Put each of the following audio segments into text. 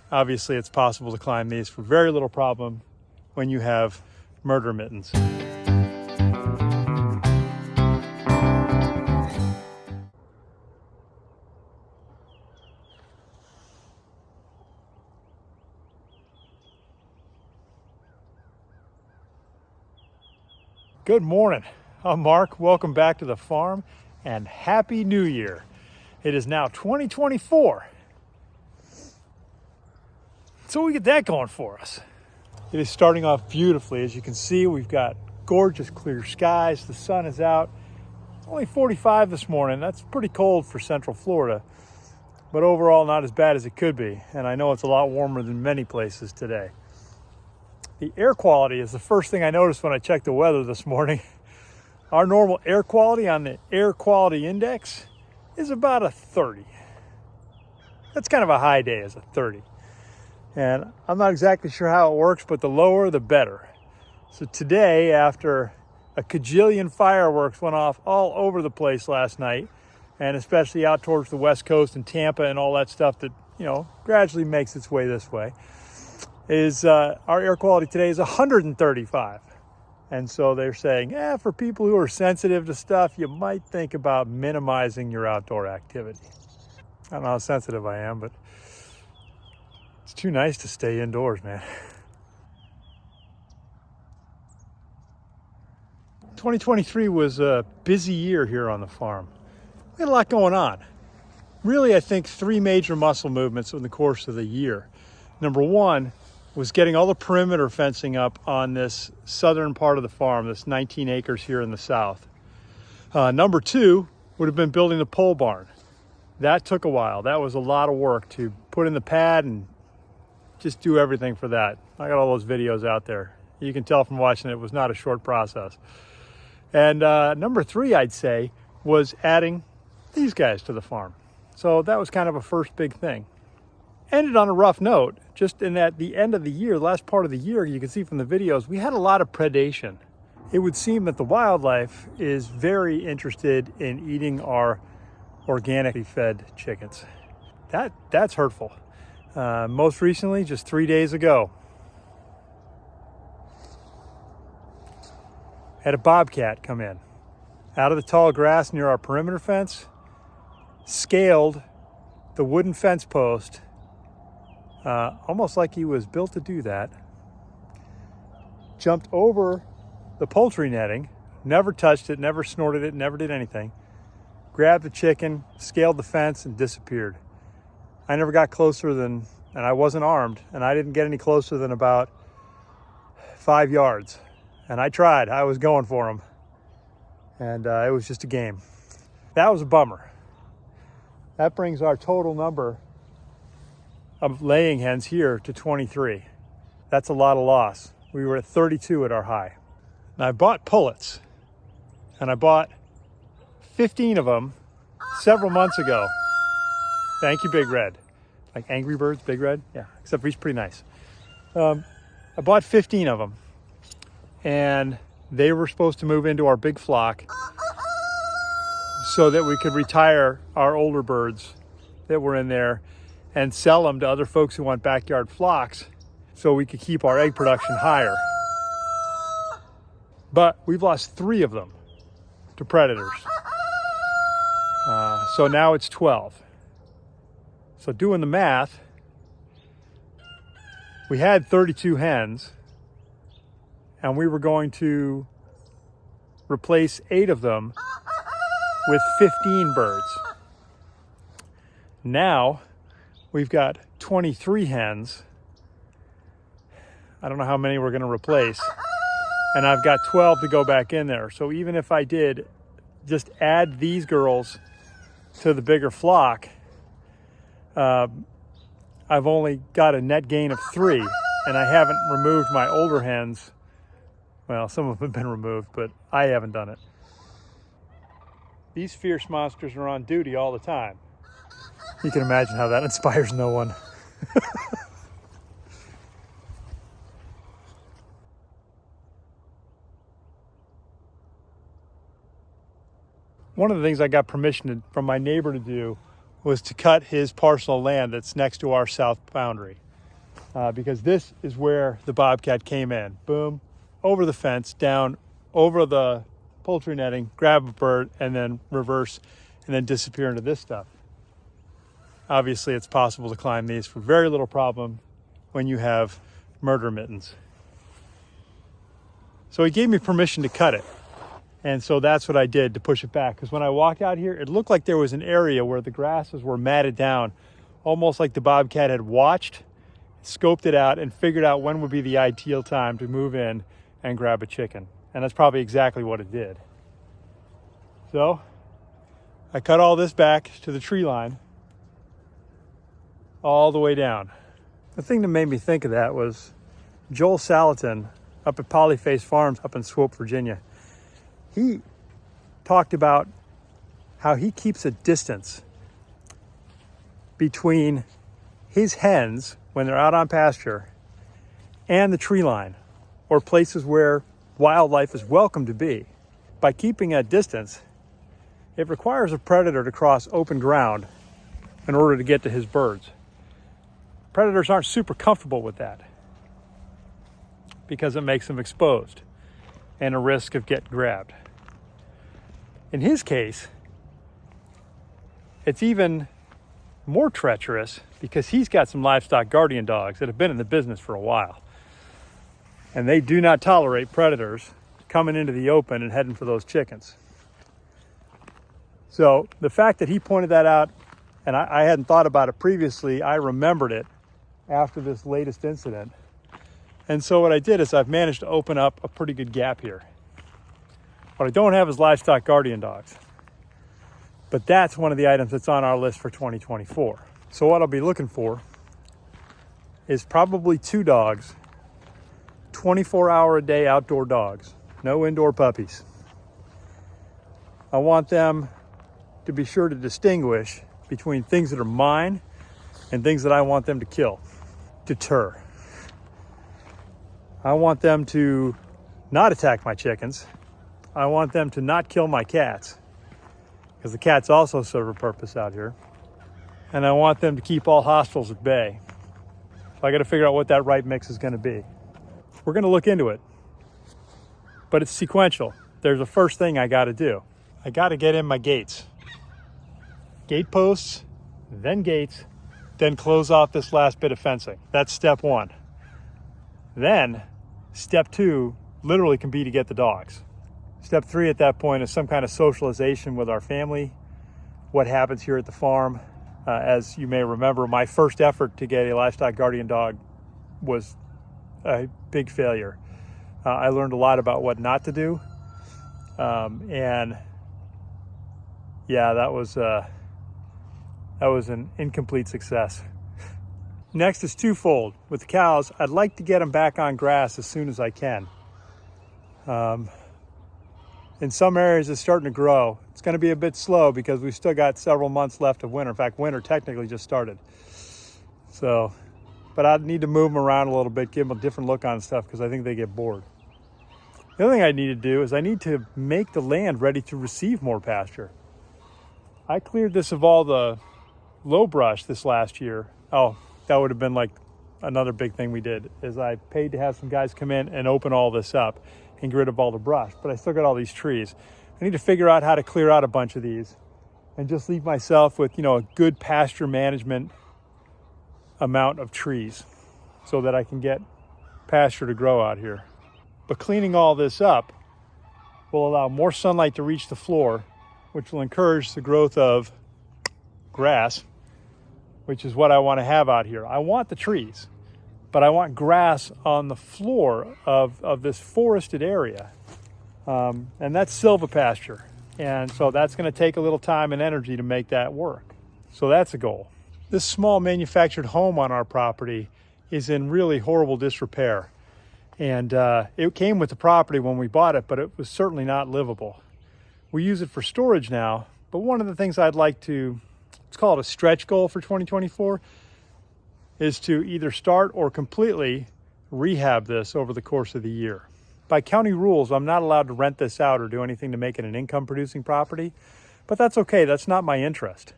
Obviously, it's possible to climb these for very little problem when you have murder mittens. Good morning. I'm Mark. Welcome back to the farm and Happy New Year. It is now 2024. So we get that going for us. It is starting off beautifully. As you can see, we've got gorgeous clear skies. The sun is out. It's only 45 this morning. That's pretty cold for Central Florida, but overall not as bad as it could be. And I know it's a lot warmer than many places today. The air quality is the first thing I noticed when I checked the weather this morning. Our normal air quality on the air quality index is about a 30. That's kind of a high day, is a 30. And I'm not exactly sure how it works, but the lower, the better. So today, after a cajillion fireworks went off all over the place last night, and especially out towards the West Coast and Tampa and all that stuff that, gradually makes its way this way, is our air quality today is 135. And so they're saying, for people who are sensitive to stuff, you might think about minimizing your outdoor activity. I don't know how sensitive I am, but it's too nice to stay indoors, man. 2023 was a busy year here on the farm. We had a lot going on. Really, I think 3 major muscle movements in the course of the year. Number one was getting all the perimeter fencing up on this southern part of the farm, this 19 acres here in the south. Number two would have been building the pole barn. That took a while. That was a lot of work to put in the pad and just do everything for that. I got all those videos out there. You can tell from watching it was not a short process. And number three, I'd say, was adding these guys to the farm. So that was kind of a first big thing. Ended on a rough note, just in that the end of the year, last part of the year, you can see from the videos, we had a lot of predation. It would seem that the wildlife is very interested in eating our organically fed chickens. That's hurtful. Most recently, just 3 days ago, had a bobcat come in out of the tall grass near our perimeter fence, scaled the wooden fence post, almost like he was built to do that, jumped over the poultry netting, never touched it, never snorted it, never did anything, grabbed the chicken, scaled the fence, and disappeared. I never got closer than, and I wasn't armed, and I didn't get any closer than about 5 yards. And I tried. I was going for him. And it was just a game. That was a bummer. That brings our total number of laying hens here to 23. That's a lot of loss. We were at 32 at our high. Now I bought pullets, and I bought 15 of them several months ago. Thank you, Big Red. Like Angry Birds, Big Red? Yeah, except for he's pretty nice. I bought 15 of them, and they were supposed to move into our big flock so that we could retire our older birds that were in there and sell them to other folks who want backyard flocks so we could keep our egg production higher. But we've lost 3 of them to predators. So now it's 12. So doing the math, we had 32 hens, and we were going to replace 8 of them with 15 birds. Now we've got 23 hens. I don't know how many we're going to replace, and I've got 12 to go back in there. So even if I did just add these girls to the bigger flock, I've only got a net gain of 3, and I haven't removed my older hens. Well, some of them have been removed, but I haven't done it. These fierce monsters are on duty all the time. You can imagine how that inspires no one. One of the things I got permission from my neighbor to do was to cut his parcel of land that's next to our south boundary. because this is where the bobcat came in. Boom, over the fence, down over the poultry netting, grab a bird, and then reverse, and then disappear into this stuff. Obviously, it's possible to climb these for very little problem when you have murder mittens. So he gave me permission to cut it. And so that's what I did to push it back. Because when I walked out here, it looked like there was an area where the grasses were matted down, almost like the bobcat had watched, scoped it out, and figured out when would be the ideal time to move in and grab a chicken. And that's probably exactly what it did. So I cut all this back to the tree line, all the way down. The thing that made me think of that was Joel Salatin up at Polyface Farms up in Swope, Virginia. He talked about how he keeps a distance between his hens when they're out on pasture and the tree line, or places where wildlife is welcome to be. By keeping a distance, it requires a predator to cross open ground in order to get to his birds. Predators aren't super comfortable with that because it makes them exposed and a risk of getting grabbed. In his case, it's even more treacherous because he's got some livestock guardian dogs that have been in the business for a while. And they do not tolerate predators coming into the open and heading for those chickens. So the fact that he pointed that out, and I hadn't thought about it previously, I remembered it after this latest incident. And so what I did is I've managed to open up a pretty good gap here. What I don't have is livestock guardian dogs. But that's one of the items that's on our list for 2024. So what I'll be looking for is probably 2 dogs, 24-hour-a-day outdoor dogs, no indoor puppies. I want them to be sure to distinguish between things that are mine and things that I want them to kill, deter. I want them to not attack my chickens. I want them to not kill my cats, because the cats also serve a purpose out here. And I want them to keep all hostiles at bay. So I got to figure out what that right mix is going to be. We're going to look into it, but it's sequential. There's a first thing I got to do. I got to get in my gates. Gate posts, then gates, then close off this last bit of fencing. That's step 1. Then step 2 literally can be to get the dogs. Step 3 at that point is some kind of socialization with our family, what happens here at the farm. As you may remember, my first effort to get a livestock guardian dog was a big failure. I learned a lot about what not to do. And yeah, that was an incomplete success. Next is twofold. With the cows, I'd like to get them back on grass as soon as I can. In some areas, it's starting to grow. It's going to be a bit slow because we've still got several months left of winter. In fact, winter technically just started. So, but I need to move them around a little bit, give them a different look on stuff because I think they get bored. The other thing I need to do is I need to make the land ready to receive more pasture. I cleared this of all the low brush this last year. Oh, that would have been like another big thing we did, is I paid to have some guys come in and open all this up and get rid of all the brush, but I still got all these trees. I need to figure out how to clear out a bunch of these and just leave myself with, a good pasture management amount of trees so that I can get pasture to grow out here. But cleaning all this up will allow more sunlight to reach the floor, which will encourage the growth of grass, which is what I want to have out here. I want the trees, but I want grass on the floor of this forested area. And that's silvopasture. And so that's going to take a little time and energy to make that work. So that's a goal. This small manufactured home on our property is in really horrible disrepair. And it came with the property when we bought it, but it was certainly not livable. We use it for storage now, but one of the things I'd like to, let's call it a stretch goal for 2024, is to either start or completely rehab this over the course of the year. By county rules, I'm not allowed to rent this out or do anything to make it an income producing property, but that's okay. That's not my interest.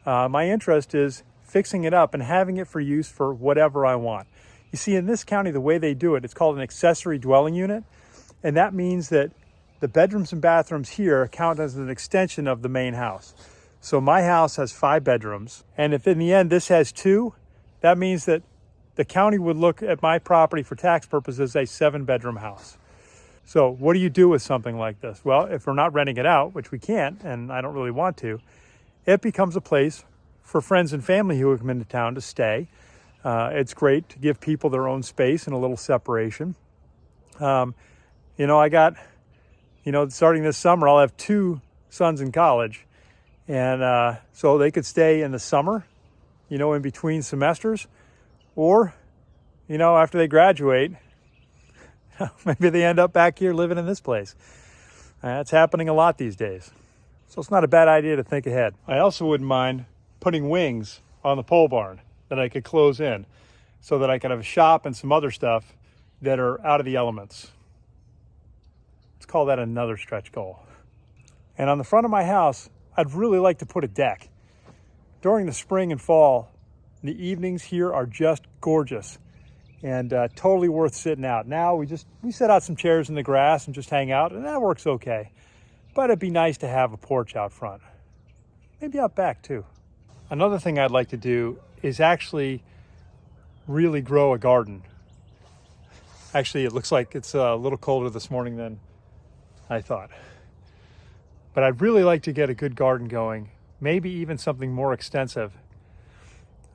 My interest is fixing it up and having it for use for whatever I want. You see, in this county, the way they do it, it's called an accessory dwelling unit. And that means that the bedrooms and bathrooms here count as an extension of the main house. So my house has 5 bedrooms. And if in the end this has 2, that means that the county would look at my property for tax purposes as a 7-bedroom house. So what do you do with something like this? Well, if we're not renting it out, which we can't, and I don't really want to, it becomes a place for friends and family who come into town to stay. It's great to give people their own space and a little separation. I got, starting this summer, I'll have 2 sons in college. And so they could stay in the summer, in between semesters, or, after they graduate, maybe they end up back here living in this place. That's happening a lot these days. So it's not a bad idea to think ahead. I also wouldn't mind putting wings on the pole barn that I could close in so that I could have a shop and some other stuff that are out of the elements. Let's call that another stretch goal. And on the front of my house, I'd really like to put a deck. During the spring and fall, the evenings here are just gorgeous and totally worth sitting out. Now we set out some chairs in the grass and just hang out, and that works okay. But it'd be nice to have a porch out front. Maybe out back too. Another thing I'd like to do is actually really grow a garden. Actually, it looks like it's a little colder this morning than I thought. But I'd really like to get a good garden going, maybe even something more extensive.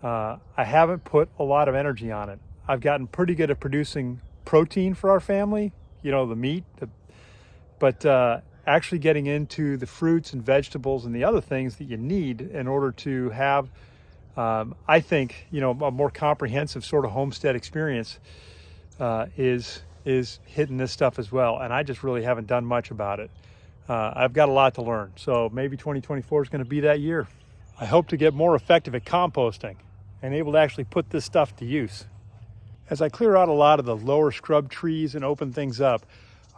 I haven't put a lot of energy on it. I've gotten pretty good at producing protein for our family, the meat, but actually getting into the fruits and vegetables and the other things that you need in order to have, I think, a more comprehensive sort of homestead experience is hitting this stuff as well. And I just really haven't done much about it. I've got a lot to learn. So maybe 2024 is going to be that year. I hope to get more effective at composting and able to actually put this stuff to use. As I clear out a lot of the lower scrub trees and open things up,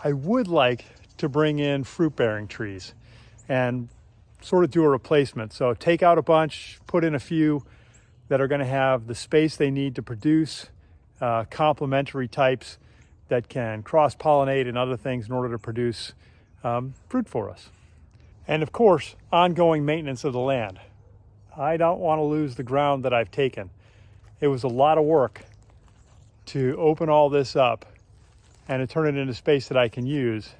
I would like to bring in fruit-bearing trees and sort of do a replacement. So take out a bunch, put in a few that are going to have the space they need to produce complementary types that can cross-pollinate and other things in order to produce fruit for us. And of course, ongoing maintenance of the land. I don't want to lose the ground that I've taken. It was a lot of work to open all this up and to turn it into space that I can use.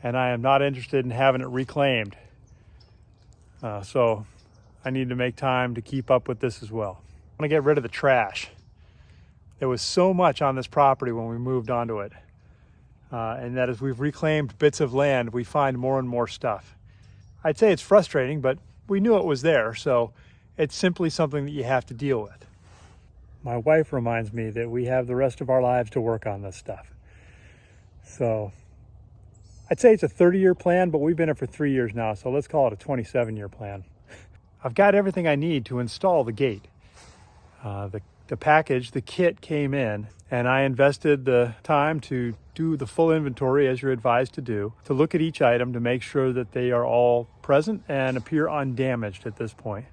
And I am not interested in having it reclaimed. So I need to make time to keep up with this as well. I want to get rid of the trash. There was so much on this property when we moved onto it. And that as we've reclaimed bits of land, we find more and more stuff. I'd say it's frustrating, but we knew it was there. So it's simply something that you have to deal with. My wife reminds me that we have the rest of our lives to work on this stuff. So I'd say it's a 30-year plan, but we've been in it for 3 years now. So let's call it a 27-year plan. I've got everything I need to install the gate. The package, the kit came in, and I invested the time to do the full inventory as you're advised to do, to look at each item to make sure that they are all present and appear undamaged at this point.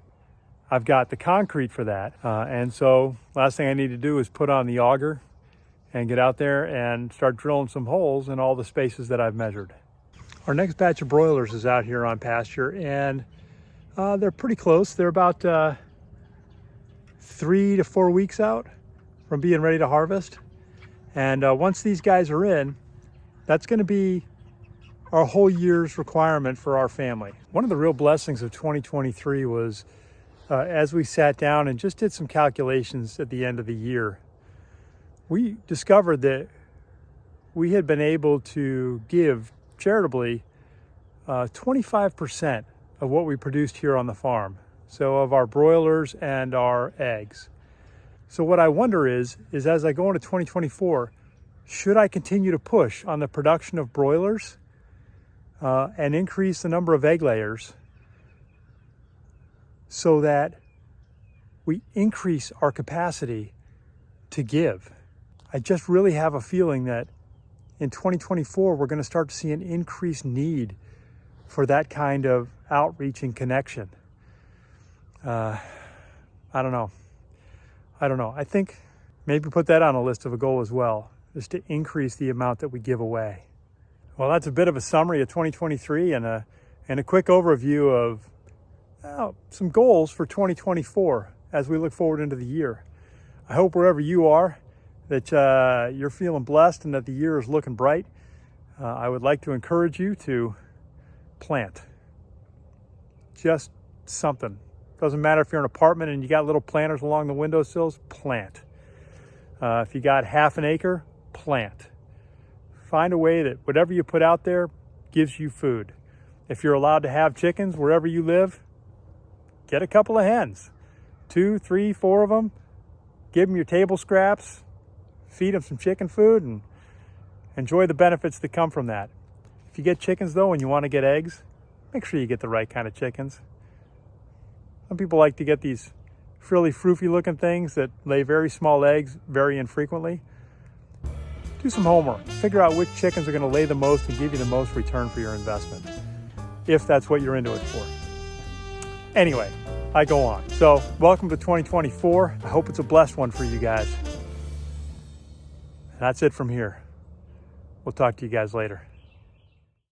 I've got the concrete for that. And so last thing I need to do is put on the auger and get out there and start drilling some holes in all the spaces that I've measured. Our next batch of broilers is out here on pasture, and they're pretty close. They're about 3 to 4 weeks out from being ready to harvest. And once these guys are in, that's going to be our whole year's requirement for our family. One of the real blessings of 2023 was as we sat down and just did some calculations at the end of the year, we discovered that we had been able to give charitably 25% of what we produced here on the farm. So of our broilers and our eggs. So what I wonder is as I go into 2024, should I continue to push on the production of broilers and increase the number of egg layers so that we increase our capacity to give? I just really have a feeling that in 2024, we're going to start to see an increased need for that kind of outreach and connection. I don't know. I think maybe put that on a list of a goal as well, just to increase the amount that we give away. Well, that's a bit of a summary of 2023 and a quick overview of some goals for 2024 as we look forward into the year. I hope wherever you are that you're feeling blessed and that the year is looking bright. I would like to encourage you to plant. Just something. Doesn't matter if you're in an apartment and you got little planters along the windowsills, plant. If you got half an acre, plant. Find a way that whatever you put out there gives you food. If you're allowed to have chickens wherever you live, get a couple of hens. 2, 3, 4 of them. Give them your table scraps. Feed them some chicken food and enjoy the benefits that come from that. If you get chickens though and you want to get eggs, make sure you get the right kind of chickens. Some people like to get these frilly, froofy looking things that lay very small eggs very infrequently. Do some homework. Figure out which chickens are going to lay the most and give you the most return for your investment, if that's what you're into it for. Anyway, I go on. So, welcome to 2024. I hope it's a blessed one for you guys. That's it from here. We'll talk to you guys later.